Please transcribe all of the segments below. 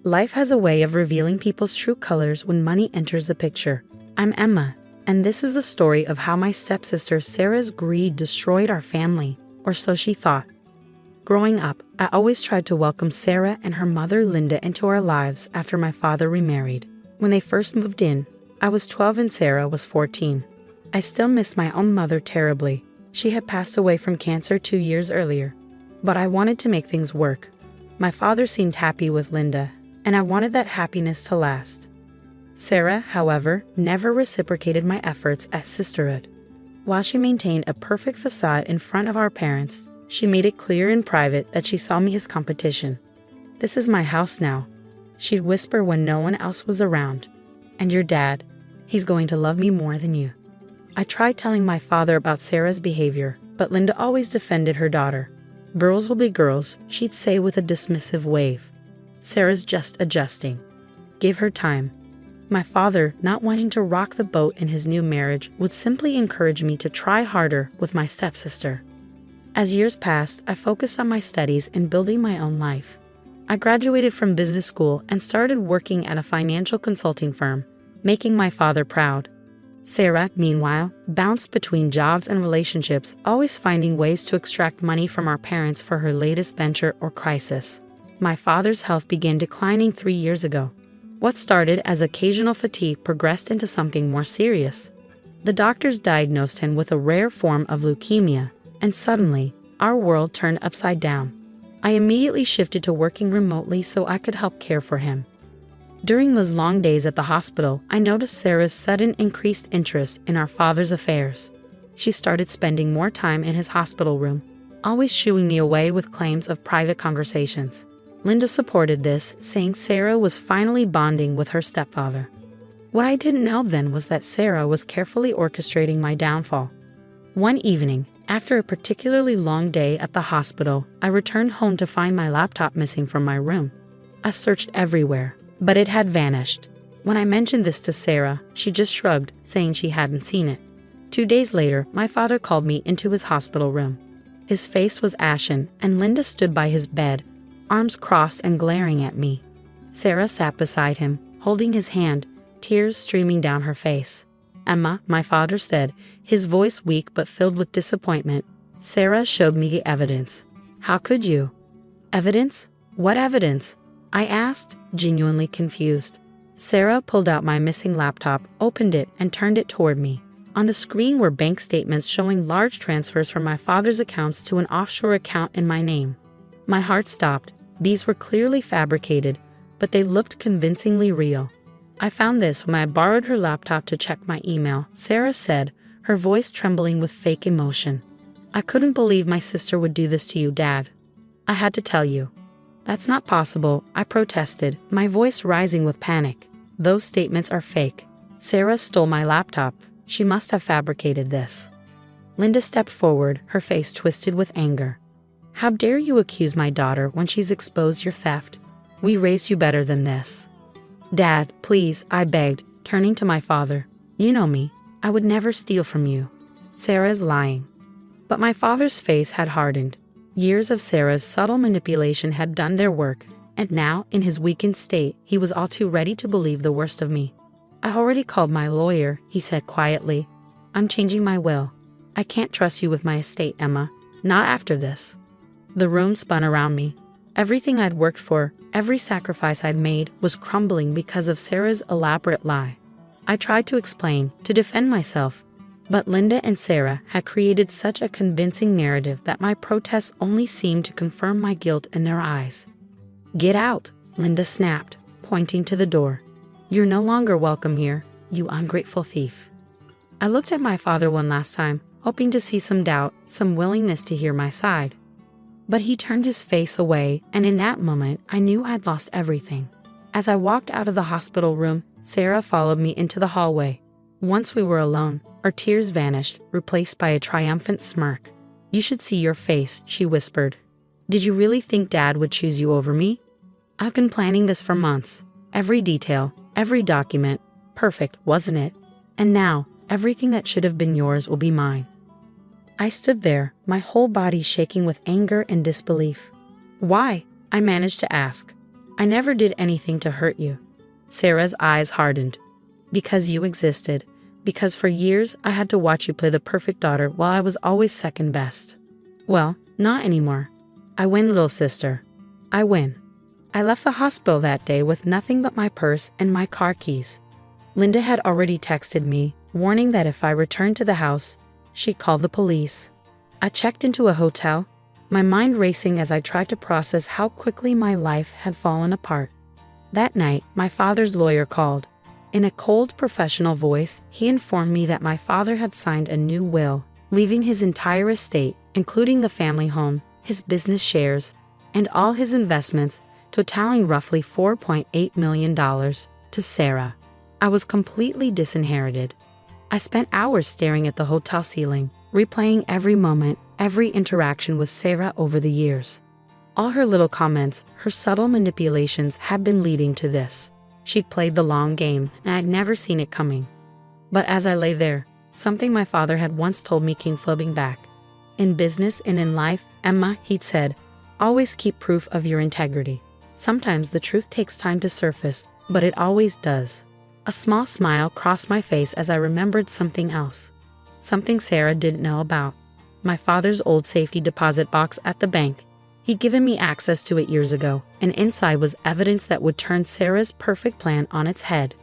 Life has a way of revealing people's true colors when money enters the picture. I'm Emma, and this is the story of how my stepsister Sarah's greed destroyed our family, or so she thought. Growing up, I always tried to welcome Sarah and her mother Linda into our lives after my father remarried. When they first moved in, I was 12 and Sarah was 14. I still miss my own mother terribly. She had passed away from cancer 2 years earlier. But I wanted to make things work. My father seemed happy with Linda, and I wanted that happiness to last. Sarah, however, never reciprocated my efforts at sisterhood. While she maintained a perfect facade in front of our parents, she made it clear in private that she saw me as competition. "This is my house now," she'd whisper when no one else was around. "And your dad, he's going to love me more than you." I tried telling my father about Sarah's behavior, but Linda always defended her daughter. "Girls will be girls," she'd say with a dismissive wave. "Sarah's just adjusting. Give her time." My father, not wanting to rock the boat in his new marriage, would simply encourage me to try harder with my stepsister. As years passed, I focused on my studies and building my own life. I graduated from business school and started working at a financial consulting firm, making my father proud. Sarah, meanwhile, bounced between jobs and relationships, always finding ways to extract money from our parents for her latest venture or crisis. My father's health began declining 3 years ago. What started as occasional fatigue progressed into something more serious. The doctors diagnosed him with a rare form of leukemia, and suddenly, our world turned upside down. I immediately shifted to working remotely so I could help care for him. During those long days at the hospital, I noticed Sarah's sudden increased interest in our father's affairs. She started spending more time in his hospital room, always shooing me away with claims of private conversations. Linda supported this, saying Sarah was finally bonding with her stepfather. What I didn't know then was that Sarah was carefully orchestrating my downfall. One evening, after a particularly long day at the hospital, I returned home to find my laptop missing from my room. I searched everywhere, but it had vanished. When I mentioned this to Sarah, she just shrugged, saying she hadn't seen it. 2 days later, my father called me into his hospital room. His face was ashen, and Linda stood by his bed, arms crossed and glaring at me. Sarah sat beside him, holding his hand, tears streaming down her face. "Emma," my father said, his voice weak but filled with disappointment, "Sarah showed me the evidence." "How could you?" "Evidence? What evidence?" I asked, genuinely confused. Sarah pulled out my missing laptop, opened it, and turned it toward me. On the screen were bank statements showing large transfers from my father's accounts to an offshore account in my name. My heart stopped. These were clearly fabricated, but they looked convincingly real. "I found this when I borrowed her laptop to check my email," Sarah said, her voice trembling with fake emotion. "I couldn't believe my sister would do this to you, Dad. I had to tell you." "That's not possible," I protested, my voice rising with panic. "Those statements are fake. Sarah stole my laptop. She must have fabricated this." Linda stepped forward, her face twisted with anger. "How dare you accuse my daughter when she's exposed your theft? We raised you better than this." "Dad, please," I begged, turning to my father. "You know me. I would never steal from you." "Sarah's lying." But my father's face had hardened. Years of Sarah's subtle manipulation had done their work, and now, in his weakened state, he was all too ready to believe the worst of me. "I already called my lawyer," he said quietly. "I'm changing my will. I can't trust you with my estate, Emma. Not after this." The room spun around me. Everything I'd worked for, every sacrifice I'd made, was crumbling because of Sarah's elaborate lie. I tried to explain, to defend myself, but Linda and Sarah had created such a convincing narrative that my protests only seemed to confirm my guilt in their eyes. "Get out," Linda snapped, pointing to the door. "You're no longer welcome here, you ungrateful thief." I looked at my father one last time, hoping to see some doubt, some willingness to hear my side. But he turned his face away, and in that moment, I knew I'd lost everything. As I walked out of the hospital room, Sarah followed me into the hallway. Once we were alone, our tears vanished, replaced by a triumphant smirk. "You should see your face," she whispered. "Did you really think Dad would choose you over me? I've been planning this for months. Every detail, every document. Perfect, wasn't it? And now, everything that should have been yours will be mine." I stood there, my whole body shaking with anger and disbelief. "Why?" I managed to ask. I never did anything to hurt you. Sarah's eyes hardened. Because you existed. Because for years I had to watch you play the perfect daughter while I was always second best. Well, not anymore. I win, little sister. I win. I left the hospital that day with nothing but my purse and my car keys. Linda had already texted me, warning that if I returned to the house, she'd call the police. I checked into a hotel, my mind racing as I tried to process how quickly my life had fallen apart. That night, my father's lawyer called. In a cold, professional voice, he informed me that my father had signed a new will, leaving his entire estate, including the family home, his business shares, and all his investments, totaling roughly $4.8 million, to Sarah. I was completely disinherited. I spent hours staring at the hotel ceiling, replaying every moment, every interaction with Sarah over the years. All her little comments, her subtle manipulations had been leading to this. She'd played the long game, and I'd never seen it coming. But as I lay there, something my father had once told me came flooding back. In business and in life, Emma, he'd said, always keep proof of your integrity. Sometimes the truth takes time to surface, but it always does. A small smile crossed my face as I remembered something else. Something Sarah didn't know about. My father's old safety deposit box at the bank. He'd given me access to it years ago, and inside was evidence that would turn Sarah's perfect plan on its head.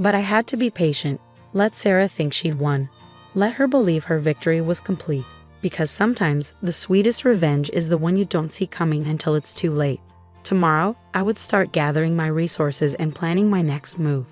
But I had to be patient. Let Sarah think she'd won. Let her believe her victory was complete. Because sometimes the sweetest revenge is the one you don't see coming until it's too late. Tomorrow, I would start gathering my resources and planning my next move.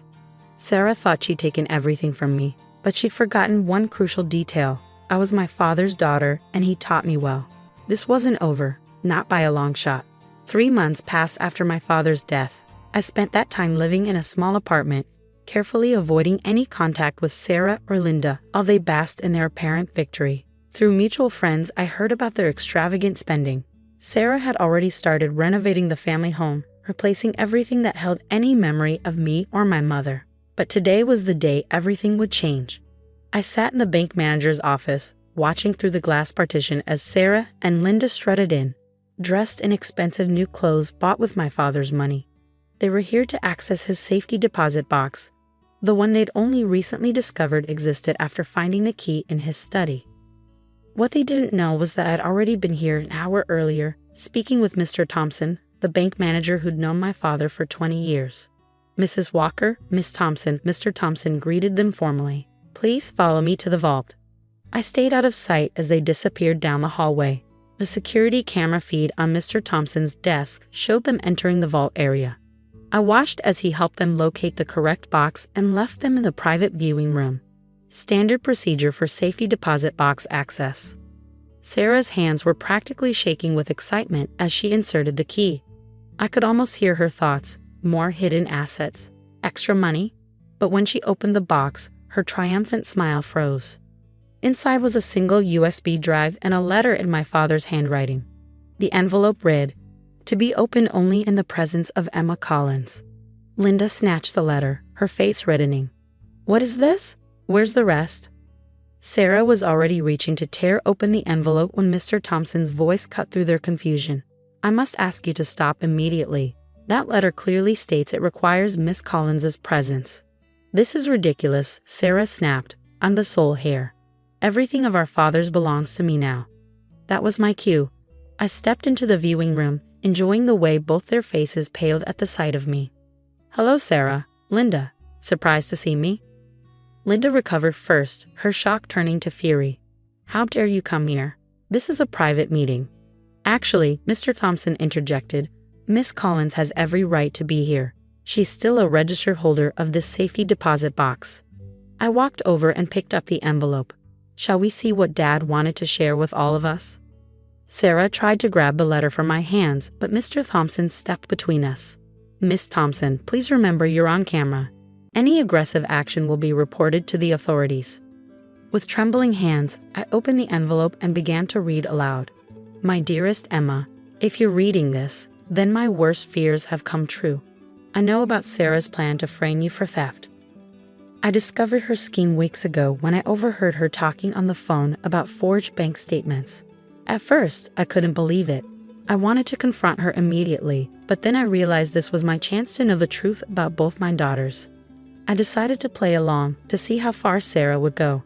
Sarah thought she'd taken everything from me, but she'd forgotten one crucial detail. I was my father's daughter, and he taught me well. This wasn't over, not by a long shot. 3 months passed after my father's death. I spent that time living in a small apartment, carefully avoiding any contact with Sarah or Linda, while they basked in their apparent victory. Through mutual friends, I heard about their extravagant spending. Sarah had already started renovating the family home, replacing everything that held any memory of me or my mother. But today was the day everything would change. I sat in the bank manager's office, watching through the glass partition as Sarah and Linda strutted in, dressed in expensive new clothes bought with my father's money. They were here to access his safety deposit box, the one they'd only recently discovered existed after finding the key in his study. What they didn't know was that I'd already been here an hour earlier, speaking with Mr. Thompson, the bank manager who'd known my father for 20 years. Mrs. Walker, Miss Thompson, Mr. Thompson greeted them formally. Please follow me to the vault. I stayed out of sight as they disappeared down the hallway. The security camera feed on Mr. Thompson's desk showed them entering the vault area. I watched as he helped them locate the correct box and left them in the private viewing room. Standard procedure for safety deposit box access. Sarah's hands were practically shaking with excitement as she inserted the key. I could almost hear her thoughts. More hidden assets. Extra money? But when she opened the box, her triumphant smile froze. Inside was a single USB drive and a letter in my father's handwriting. The envelope read, "To be opened only in the presence of Emma Collins." Linda snatched the letter, her face reddening. What is this? Where's the rest? Sarah was already reaching to tear open the envelope when Mr. Thompson's voice cut through their confusion. I must ask you to stop immediately. That letter clearly states it requires Miss Collins's presence. This is ridiculous, Sarah snapped. I'm the sole heir. Everything of our fathers belongs to me now. That was my cue. I stepped into the viewing room, enjoying the way both their faces paled at the sight of me. Hello, Sarah. Linda. Surprised to see me? Linda recovered first, her shock turning to fury. How dare you come here? This is a private meeting. Actually, Mr. Thompson interjected, Miss Collins has every right to be here. She's still a registered holder of this safety deposit box. I walked over and picked up the envelope. Shall we see what Dad wanted to share with all of us? Sarah tried to grab the letter from my hands, but Mr. Thompson stepped between us. Miss Thompson, please remember you're on camera. Any aggressive action will be reported to the authorities. With trembling hands, I opened the envelope and began to read aloud. My dearest Emma, if you're reading this, then my worst fears have come true. I know about Sarah's plan to frame you for theft. I discovered her scheme weeks ago when I overheard her talking on the phone about forged bank statements. At first, I couldn't believe it. I wanted to confront her immediately, but then I realized this was my chance to know the truth about both my daughters. I decided to play along to see how far Sarah would go.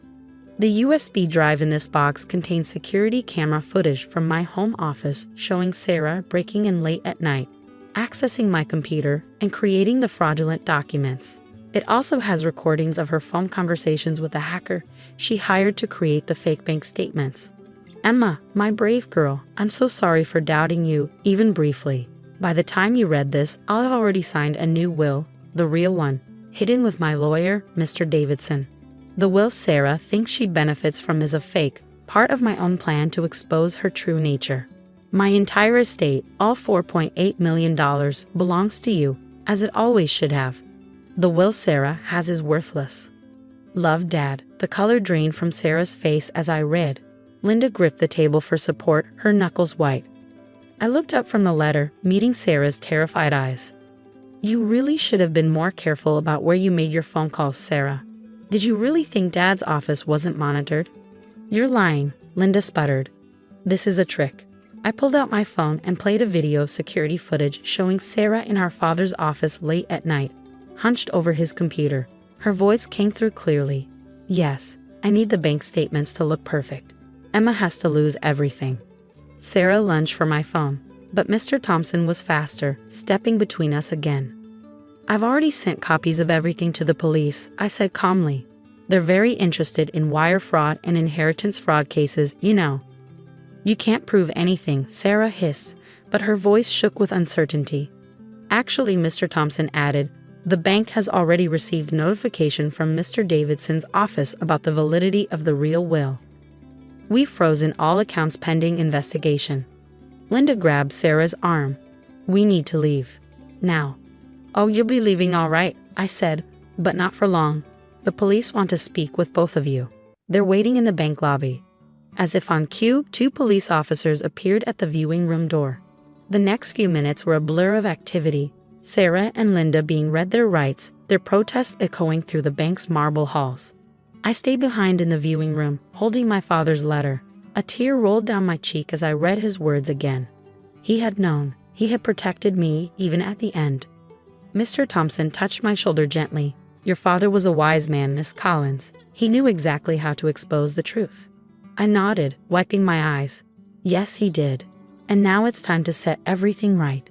The USB drive in this box contains security camera footage from my home office showing Sarah breaking in late at night, accessing my computer, and creating the fraudulent documents. It also has recordings of her phone conversations with a hacker she hired to create the fake bank statements. Emma, my brave girl, I'm so sorry for doubting you, even briefly. By the time you read this, I'll have already signed a new will, the real one, hidden with my lawyer, Mr. Davidson. The will Sarah thinks she benefits from is a fake, part of my own plan to expose her true nature. My entire estate, all $4.8 million, belongs to you, as it always should have. The will Sarah has is worthless. Love, Dad. The color drained from Sarah's face as I read. Linda gripped the table for support, her knuckles white. I looked up from the letter, meeting Sarah's terrified eyes. You really should have been more careful about where you made your phone calls, Sarah. Did you really think Dad's office wasn't monitored? You're lying, Linda sputtered. This is a trick. I pulled out my phone and played a video of security footage showing Sarah in our father's office late at night, hunched over his computer. Her voice came through clearly. Yes, I need the bank statements to look perfect. Emma has to lose everything. Sarah lunged for my phone, but Mr. Thompson was faster, stepping between us again. I've already sent copies of everything to the police, I said calmly. They're very interested in wire fraud and inheritance fraud cases, you know. You can't prove anything, Sarah hissed, but her voice shook with uncertainty. Actually, Mr. Thompson added, the bank has already received notification from Mr. Davidson's office about the validity of the real will. We've frozen all accounts pending investigation. Linda grabbed Sarah's arm. We need to leave. Now. Oh, you'll be leaving all right, I said, but not for long. The police want to speak with both of you. They're waiting in the bank lobby. As if on cue, 2 police officers appeared at the viewing room door. The next few minutes were a blur of activity, Sarah and Linda being read their rights, their protests echoing through the bank's marble halls. I stayed behind in the viewing room, holding my father's letter. A tear rolled down my cheek as I read his words again. He had known. He had protected me, even at the end. Mr. Thompson touched my shoulder gently. Your father was a wise man, Miss Collins. He knew exactly how to expose the truth. I nodded, wiping my eyes. Yes, he did. And now it's time to set everything right.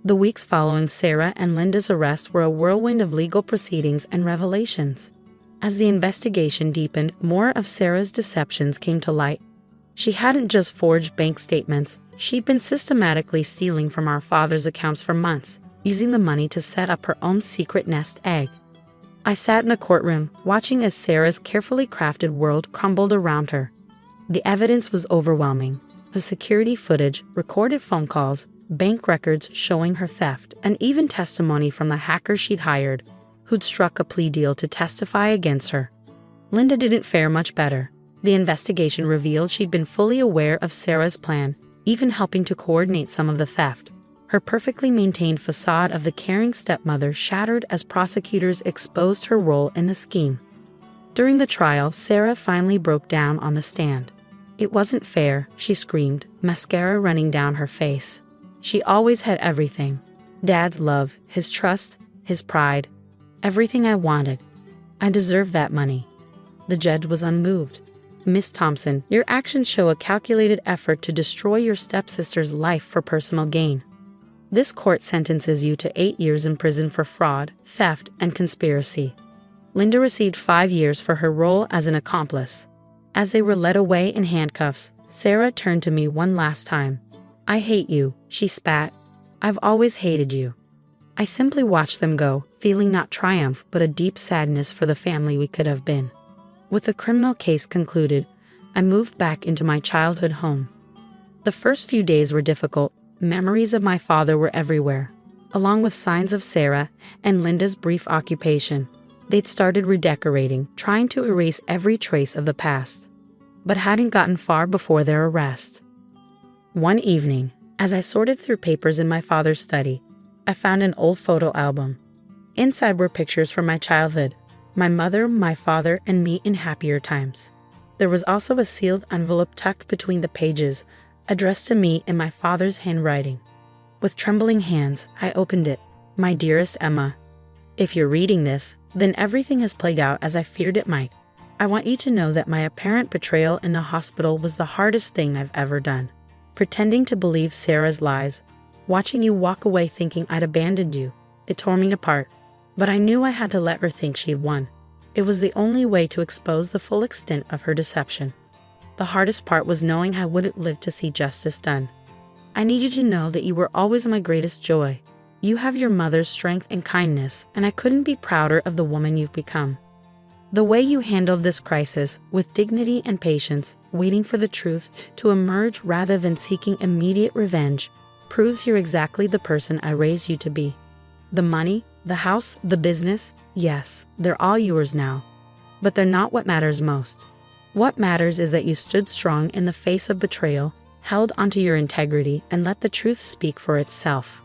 The weeks following Sarah and Linda's arrest were a whirlwind of legal proceedings and revelations. As the investigation deepened, more of Sarah's deceptions came to light. She hadn't just forged bank statements, she'd been systematically stealing from our father's accounts for months, using the money to set up her own secret nest egg. I sat in the courtroom, watching as Sarah's carefully crafted world crumbled around her. The evidence was overwhelming. The security footage, recorded phone calls, bank records showing her theft, and even testimony from the hacker she'd hired, who'd struck a plea deal to testify against her. Linda didn't fare much better. The investigation revealed she'd been fully aware of Sarah's plan, even helping to coordinate some of the theft. Her perfectly maintained facade of the caring stepmother shattered as prosecutors exposed her role in the scheme. During the trial, Sarah finally broke down on the stand. It wasn't fair, she screamed, mascara running down her face. She always had everything. Dad's love, his trust, his pride. Everything I wanted. I deserved that money. The judge was unmoved. Miss Thompson, your actions show a calculated effort to destroy your stepsister's life for personal gain. This court sentences you to 8 years in prison for fraud, theft, and conspiracy. Linda received 5 years for her role as an accomplice. As they were led away in handcuffs, Sarah turned to me one last time. I hate you, she spat. I've always hated you. I simply watched them go, feeling not triumph but a deep sadness for the family we could have been. With the criminal case concluded, I moved back into my childhood home. The first few days were difficult. Memories of my father were everywhere, along with signs of Sarah and Linda's brief occupation. They'd started redecorating, trying to erase every trace of the past, but hadn't gotten far before their arrest. One evening, as I sorted through papers in my father's study, I found an old photo album. Inside were pictures from my childhood, my mother, my father, and me in happier times. There was also a sealed envelope tucked between the pages, addressed to me in my father's handwriting. With trembling hands, I opened it. My dearest Emma, if you're reading this, then everything has played out as I feared it might. I want you to know that my apparent betrayal in the hospital was the hardest thing I've ever done. Pretending to believe Sarah's lies, watching you walk away thinking I'd abandoned you, it tore me apart. But I knew I had to let her think she'd won. It was the only way to expose the full extent of her deception. The hardest part was knowing I wouldn't live to see justice done. I need you to know that you were always my greatest joy. You have your mother's strength and kindness, and I couldn't be prouder of the woman you've become. The way you handled this crisis, with dignity and patience, waiting for the truth to emerge rather than seeking immediate revenge, proves you're exactly the person I raised you to be. The money, the house, the business, yes, they're all yours now. But they're not what matters most. What matters is that you stood strong in the face of betrayal, held onto your integrity, and let the truth speak for itself.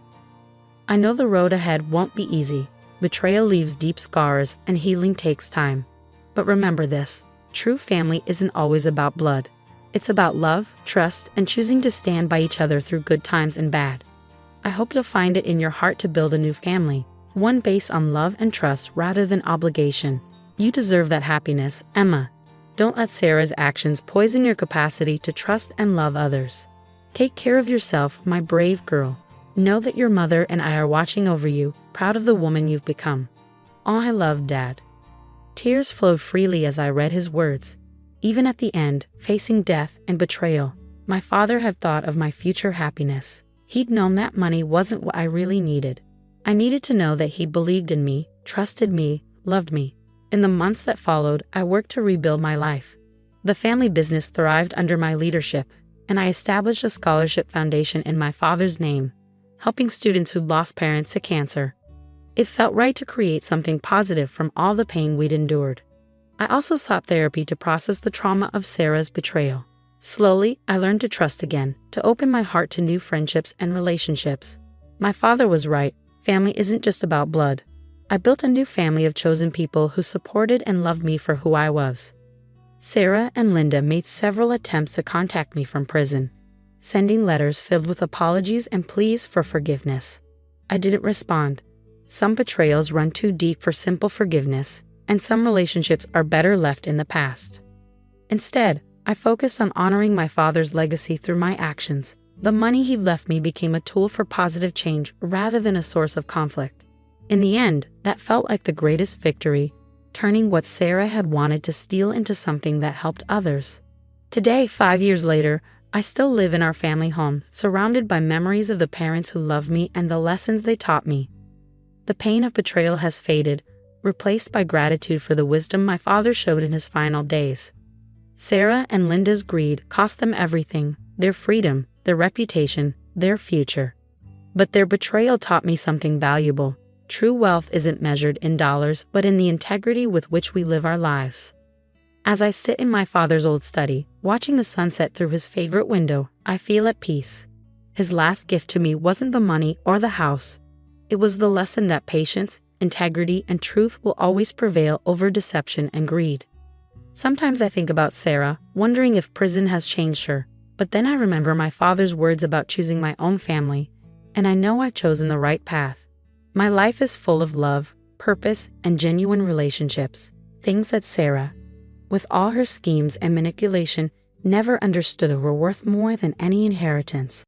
I know the road ahead won't be easy. Betrayal leaves deep scars, and healing takes time. But remember this, true family isn't always about blood. It's about love, trust, and choosing to stand by each other through good times and bad. I hope you'll find it in your heart to build a new family, one based on love and trust rather than obligation. You deserve that happiness, Emma. Don't let Sarah's actions poison your capacity to trust and love others. Take care of yourself, my brave girl. Know that your mother and I are watching over you, proud of the woman you've become. All I love, Dad. Tears flowed freely as I read his words. Even at the end, facing death and betrayal, my father had thought of my future happiness. He'd known that money wasn't what I really needed. I needed to know that he believed in me, trusted me, loved me. In the months that followed, I worked to rebuild my life. The family business thrived under my leadership, and I established a scholarship foundation in my father's name, helping students who'd lost parents to cancer. It felt right to create something positive from all the pain we'd endured. I also sought therapy to process the trauma of Sarah's betrayal. Slowly, I learned to trust again, to open my heart to new friendships and relationships. My father was right, family isn't just about blood. I built a new family of chosen people who supported and loved me for who I was. Sarah and Linda made several attempts to contact me from prison, sending letters filled with apologies and pleas for forgiveness. I didn't respond. Some betrayals run too deep for simple forgiveness, and some relationships are better left in the past. Instead, I focused on honoring my father's legacy through my actions. The money he left me became a tool for positive change rather than a source of conflict. In the end, that felt like the greatest victory, turning what Sarah had wanted to steal into something that helped others. Today, 5 years later, I still live in our family home, surrounded by memories of the parents who loved me and the lessons they taught me. The pain of betrayal has faded, replaced by gratitude for the wisdom my father showed in his final days. Sarah and Linda's greed cost them everything, their freedom, their reputation, their future. But their betrayal taught me something valuable. True wealth isn't measured in dollars, but in the integrity with which we live our lives. As I sit in my father's old study, watching the sunset through his favorite window, I feel at peace. His last gift to me wasn't the money or the house. It was the lesson that patience, integrity, and truth will always prevail over deception and greed. Sometimes I think about Sarah, wondering if prison has changed her, but then I remember my father's words about choosing my own family, and I know I've chosen the right path. My life is full of love, purpose, and genuine relationships, things that Sarah, with all her schemes and manipulation, never understood were worth more than any inheritance.